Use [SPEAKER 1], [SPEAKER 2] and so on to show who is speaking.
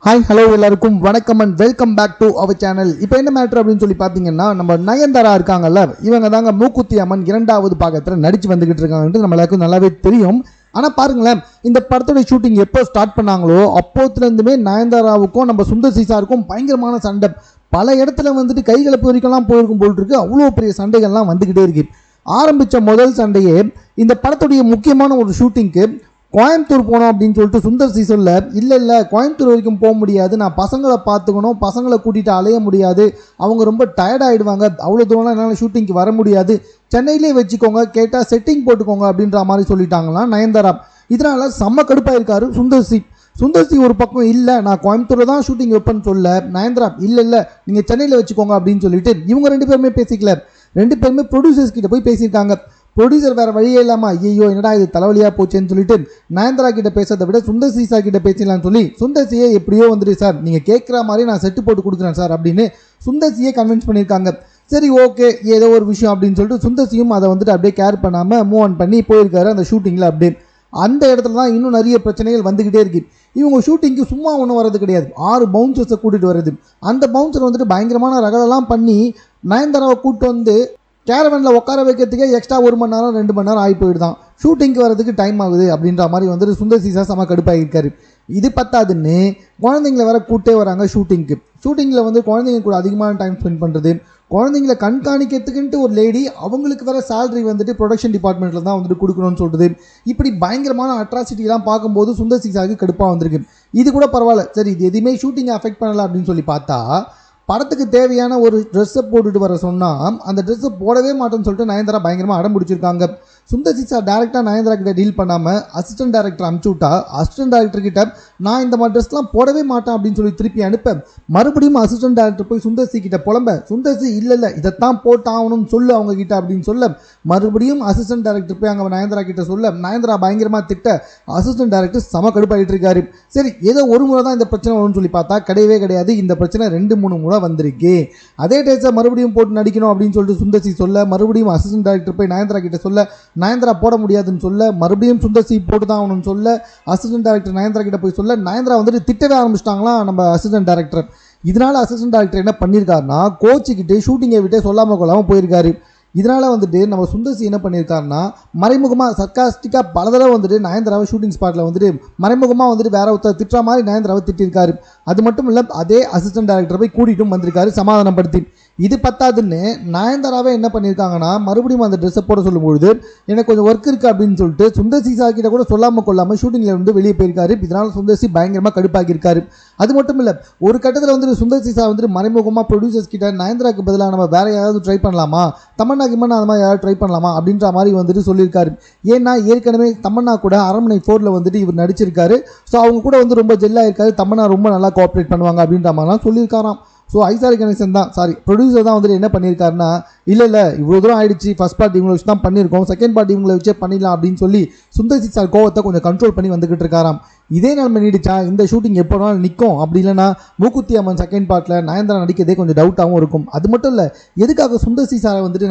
[SPEAKER 1] Hi hello எல்லாருக்கும் வணக்கம் and welcome back to our channel. இப்போ என்ன மேட்ரு அப்படின்னு சொல்லி பார்த்தீங்கன்னா, நம்ம நயன்தாரா இருக்காங்கல்ல, இவங்க தாங்க மூக்குத்தி அம்மன் 2வது பாகத்தில் நடிச்சு வந்துகிட்டு இருக்காங்கன்ட்டு நம்ம எல்லாருக்கும் நல்லாவே தெரியும். ஆனால் பாருங்களேன், இந்த படத்தோட ஷூட்டிங் எப்போ ஸ்டார்ட் பண்ணாங்களோ அப்போத்துலேருந்துமே நயன்தாராவுக்கும் நம்ம சுந்தர் சி சாருக்கும் பயங்கரமான சண்டை. பல இடத்துல வந்துட்டு கைகலப்பு வரைக்கும்லாம் போயிருக்கும் போல் இருக்கு. அவ்வளோ பெரிய சண்டைகள்லாம் வந்துக்கிட்டே இருக்கு. ஆரம்பித்த முதல் சண்டையே இந்த படத்துடைய முக்கியமான ஒரு ஷூட்டிங்க்கு கோயம்புத்தூர் போனோம் அப்படின்னு சொல்லிட்டு சுந்தர் சி சொல்ல, இல்லை கோயம்புத்தூர் வரைக்கும் போக முடியாது, நான் பசங்களை பார்த்துக்கணும், பசங்களை கூட்டிகிட்டு அலைய முடியாது, அவங்க ரொம்ப டயர்ட் ஆகிடுவாங்க, அவ்வளோ தூரம்லாம் என்னால் ஷூட்டிங்க்கு வர முடியாது, சென்னையிலே வச்சுக்கோங்க, கேட்டால் செட்டிங் போட்டுக்கோங்க அப்படின்ற மாதிரி சொல்லிட்டாங்களாம் நயன்தாரா. இதனால் செம்ம கடுப்பாயிருக்காரு சுந்தர் சி. சுந்தர் சி ஒரு பக்கம் இல்லை, நான் கோயம்புத்தூரில் தான் ஷூட்டிங் வைப்பேன்னு சொல்ல, நயன்தாரா இல்லை நீங்கள் சென்னையில் வச்சுக்கோங்க அப்படின்னு சொல்லிட்டு இவங்க 2 பேருமே பேசிக்கல. 2 பேருமே ப்ரொடியூசர்ஸ் கிட்ட போய் பேசியிருக்காங்க. ப்ரொடியூசர் வேறு வழியே இல்லாமல் ஐயோ என்னடா இது தலைவலியாக போச்சேன்னு சொல்லிட்டு நயன்தாரா கிட்ட பேசுறதை விட சுந்தர் சி சார் கிட்ட பேசலான்னு சொல்லி சுந்தர் சியை எப்படியோ வந்துட்டு சார் நீங்கள் கேட்குற மாதிரி நான் செட்டு போட்டு கொடுக்குறேன் சார் அப்படின்னு சுந்தர் சியை கன்வின்ஸ் பண்ணியிருக்காங்க. சரி ஓகே ஏதோ ஒரு விஷயம் அப்படின்னு சொல்லிட்டு சுந்தர் சியும் அதை வந்துட்டு அப்படியே கேர் பண்ணாமல் மூவ் ஆன் பண்ணி போயிருக்காரு அந்த ஷூட்டிங்கில். அப்படியே அந்த இடத்துல தான் இன்னும் நிறைய பிரச்சனைகள் வந்துக்கிட்டே இருக்கு. இவங்க ஷூட்டிங்க்கு சும்மா ஒன்றும் வர்றது கிடையாது, 6 பவுன்சர்ஸை கூட்டிகிட்டு வர்றது. அந்த பவுன்சர் வந்துட்டு பயங்கரமான ரகலெல்லாம் பண்ணி நயன்தாராவை கூப்பிட்டு வந்து கேரவனில் உட்கார வைக்கிறதுக்கே எக்ஸ்ட்ரா 1 மணி நேரம் 2 மணி நேரம் ஆகி போயிடுதான், ஷூட்டிங்க்கு வரதுக்கு டைம் ஆகுது அப்படின்ற மாதிரி வந்துட்டு சுந்தர் சி சார் செம கடுப்பாகிருக்காரு. இது பத்தாதுன்னு குழந்தைங்களை வேற கூட்டே வராங்க ஷூட்டிங்க்கு. ஷூட்டிங்கில் வந்து குழந்தைங்க கூட அதிகமான டைம் ஸ்பெண்ட் பண்ணுறது, குழந்தைங்களை கண்காணிக்கிறதுக்குன்ட்டு ஒரு லேடி, அவங்களுக்கு வேற சேலரி வந்துட்டு ப்ரொடக்ஷன் டிபார்ட்மெண்ட்டில் தான் வந்துட்டு கொடுக்கணும்னு சொல்கிறது. இப்படி பயங்கரமான அட்ராசிட்டிலாம் பார்க்கும்போது சுந்தர் சி சாருக்கு கடுப்பாக வந்திருக்கு. இது கூட பரவாயில்ல, சரி இது எதுவுமே ஷூட்டிங்கை அஃபெக்ட் பண்ணலை அப்படின்னு சொல்லி பார்த்தா, படத்துக்கு தேவையான ஒரு ட்ரெஸ்ஸை போட்டுட்டு வர சொன்னால் அந்த ட்ரெஸ்ஸை போடவே மாட்டேன்னு சொல்லிட்டு நயன்தாரா பயங்கரமாக அடம் பிடிச்சிருக்காங்க. சுந்தர் சி சார் டேரெக்டாக நயன்தாரா கிட்ட டீல் பண்ணாமல் அசிஸ்டன்ட் டேரக்டர் அனுப்பிச்சு விட்டா, அசிஸ்டன்ட் டேரக்டர் கிட்ட நான் இந்த மாதிரி ட்ரெஸ்லாம் போடவே மாட்டேன் அப்படின்னு சொல்லி திருப்பி அனுப்ப, மறுபடியும் அசிஸ்டன்ட் டேரக்டர் போய் சுந்தர் சி கிட்ட புலம்ப, சுந்தர் சி இல்லை இதைத்தான் போட்டாகணும்னு சொல்லு அவங்க கிட்ட அப்படின்னு சொல்ல, மறுபடியும் அசிஸ்டன்ட் டேரக்டர் போய் அங்கே நயன்தாரா கிட்ட சொல்ல, நயன்தாரா பயங்கரமாக திட்ட அசிஸ்டன்ட் டேரக்டர் செம கடுப்பாகிட்டு இருக்காரு. சரி ஏதோ ஒரு முறை தான் இந்த பிரச்சனை வரும்னு சொல்லி பார்த்தா கிடையவே கிடையாது, இந்த பிரச்சனை 2-3 முறை வந்திருக்கு. அதே டேஸை மறுபடியும் போட்டு நடிக்கணும் அப்படின்னு சொல்லிட்டு சுந்தர் சி சொல்ல, மறுபடியும் அசிஸ்டன்ட் டேரக்டர் போய் நயன்தாரா கிட்ட சொல்ல, நயன்தாரா போட முடியாதுன்னு சொல்ல, மறுபடியும் சுந்தர் சி போட்டு தான் ஆகணும்னு சொல்ல, அசிஸ்டன்ட் டேரக்டர் நயன்தாரா கிட்ட போய் சொல்ல, நயன்தாரா வந்துட்டு திட்டவே ஆரம்பிச்சிட்டாங்களாம் நம்ம அசிஸ்டன்ட் டேரக்டர். இதனால அசிஸ்டன்ட் டேரக்டர் என்ன பண்ணியிருக்காருன்னா, கோச்சுக்கிட்டு ஷூட்டிங்கை விட்டு சொல்லாமல் கொள்ளாமல் போயிருக்காரு. இதனால் வந்துட்டு நம்ம சுந்தர் சி என்ன பண்ணியிருக்காருன்னா, மறைமுகமாக சர்க்காஸ்டிக்காக பல தடவை வந்துட்டு நயன்தாராவை ஷூட்டிங் ஸ்பாட்டில் வந்துட்டு மறைமுகமாக வந்துட்டு வேற ஒருத்தர் திட்டுற மாதிரி நயன்தாராவை திட்டிருக்காரு. அது மட்டும் இல்லை, அதே அசிஸ்டன்ட் டேரக்டரை போய் கூட்டிகிட்டும் வந்திருக்காரு சமாதானப்படுத்தி. இது பத்தாதுன்னு நயன்தாராவே என்ன பண்ணியிருக்காங்கன்னா, மறுபடியும் அந்த ட்ரெஸ்ஸை போட சொல்லும்பொழுது எனக்கு கொஞ்சம் ஒர்க் இருக்குது அப்படின்னு சொல்லிட்டு சுந்தர் சி சார் கிட்ட கூட சொல்லாமல் கொள்ளாமல் ஷூட்டிங்கில் வந்து வெளியே போயிருக்காரு. இதனால் சுந்தர் சி பயங்கரமாக கடுப்பாக்கியிருக்காரு. அது மட்டும் இல்லை, ஒரு கட்டத்தில் வந்துட்டு சுந்தர் சி சார் வந்துட்டு மறைமுகமாக ப்ரொடியூசர்ஸ் கிட்ட நயன்தாராக்கு பதிலாக நம்ம வேற யாராவது ட்ரை பண்ணலாமா, தமன்னா கிமன்னா அந்த மாதிரி யாராவது ட்ரை பண்ணலாமா அப்படின்ற மாதிரி வந்துட்டு சொல்லியிருக்காரு. ஏன்னா ஏற்கனவே தமன்னா கூட அரண்மனை 4ல் வந்துட்டு இவர் நடிச்சிருக்காரு. ஸோ அவங்க கூட வந்து ரொம்ப ஜெல்லாக இருக்காரு, தமன்னா ரொம்ப நல்லா கோஆப்ரேட் பண்ணுவாங்க அப்படின்ற மாதிரிலாம் சொல்லியிருக்காராம். ஸோ ஐசாரி கணேசன் தான் ப்ரொடியூசர் தான் வந்துட்டு என்ன பண்ணியிருக்காருன்னா, இல்லை இவ்வளோ தூரம் ஆயிடுச்சு, ஃபர்ஸ்ட் பார்ட் இவங்களை வச்சு தான் பண்ணியிருக்கோம், செகண்ட் பார்ட் இவங்களை வச்சே பண்ணிடலாம் அப்படின்னு சொல்லி சுந்தர் சி சார் கோவத்தை கொஞ்சம் கண்ட்ரோல் பண்ணி வந்துக்கிட்டு இருக்காராம். இதே நிலைமை நீடிச்சா இந்த ஷூட்டிங் எப்போ வேணாலும் நிற்கும். அப்படி இல்லைனா மூக்குத்தி அம்மன் செகண்ட் பார்ட்டில் நயன்தாரா நடிக்கிறதே கொஞ்சம் டவுட்டாகவும் இருக்கும். அது மட்டும் இல்லை, எதுக்காக சுந்தர் சி சாரை வந்துட்டு